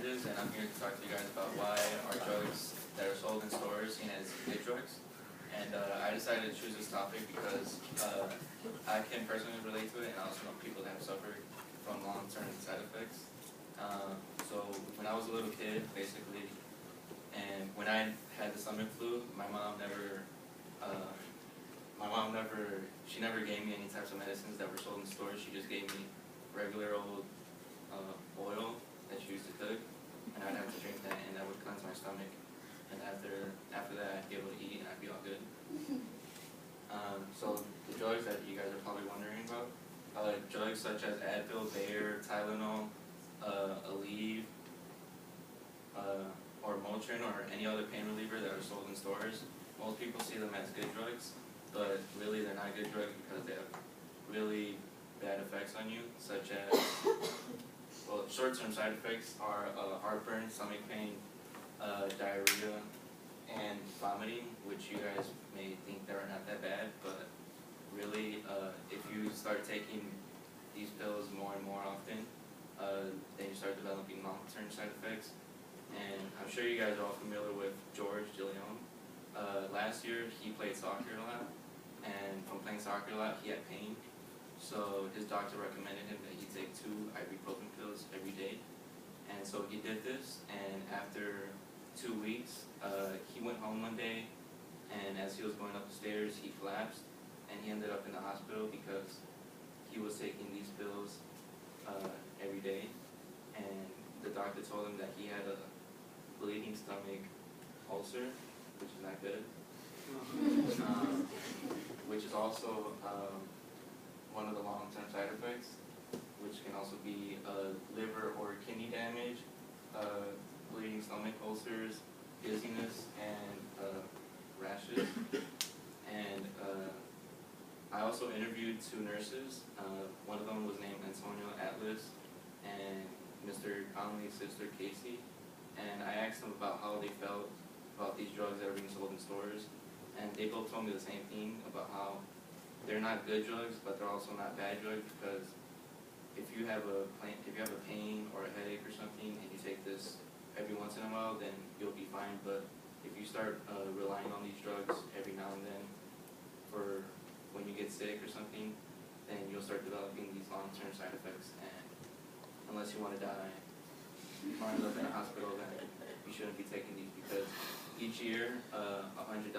Hernandez, and I'm here to talk to you guys about why are drugs that are sold in stores seen as good drugs. And I decided to choose this topic because I can personally relate to it, and I also know people that have suffered from long-term side effects. So when I was a little kid, basically, and when I had the stomach flu, she never gave me any types of medicines that were sold in stores. She just gave me regular old oil that she used to cook, and I'd have to drink that, and that would cleanse my stomach. And after that, I'd be able to eat, and I'd be all good. So the drugs that you guys are probably wondering about, drugs such as Advil, Bayer, Tylenol, Aleve, or Motrin, or any other pain reliever that are sold in stores, most people see them as good drugs, but really they're not good drugs because they have really bad effects on you, such as, well, short-term side effects are heartburn, stomach pain, diarrhea, and vomiting, which you guys may think they are not that bad, but really, if you start taking these pills more and more often, then you start developing long-term side effects. And I'm sure you guys are all familiar with George Gilliam. Last year, he played soccer a lot, and from playing soccer a lot, he had pain. So his doctor recommended him that he take 2 ibuprofen pills every day. And so he did this, and after 2 weeks, he went home one day, and as he was going up the stairs, he collapsed, and he ended up in the hospital because he was taking these pills every day. And the doctor told him that he had a bleeding stomach ulcer, which is not good, which is also one of the long-term side effects, which can also be liver or kidney damage, bleeding stomach ulcers, dizziness, and rashes. And I also interviewed 2 nurses. One of them was named Antonio Atlas, and Mr. Conley's sister Casey. And I asked them about how they felt about these drugs that are being sold in stores, and they both told me the same thing about how they're not good drugs, but they're also not bad drugs, because if you have a pain or a headache or something, and you take this every once in a while, then you'll be fine. But if you start relying on these drugs every now and then for when you get sick or something, then you'll start developing these long-term side effects. And unless you want to die or end up in a hospital, then you shouldn't be taking these, because each year 100,000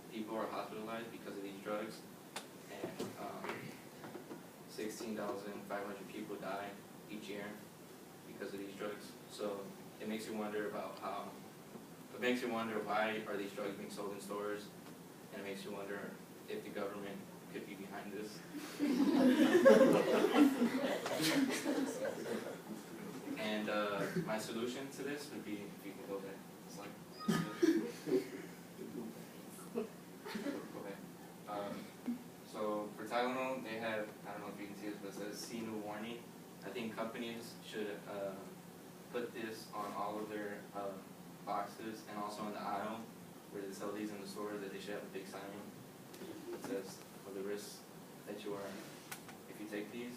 people are hospitalized because of these drugs. And 16,500 people die each year because of these drugs. So it makes you wonder about why are these drugs being sold in stores, and it makes you wonder if the government could be behind this. And my solution to this would be, if you can go back, it's like, so for Tylenol, they have, I don't know if you can see this, but it says "See New Warning." I think companies should put this on all of their boxes, and also in the aisle where they sell these in the store, that they should have a big sign that says for the risks that you are if you take these.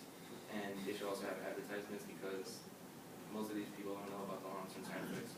And they should also have advertisements, because most of these people don't know about the long-term side effects.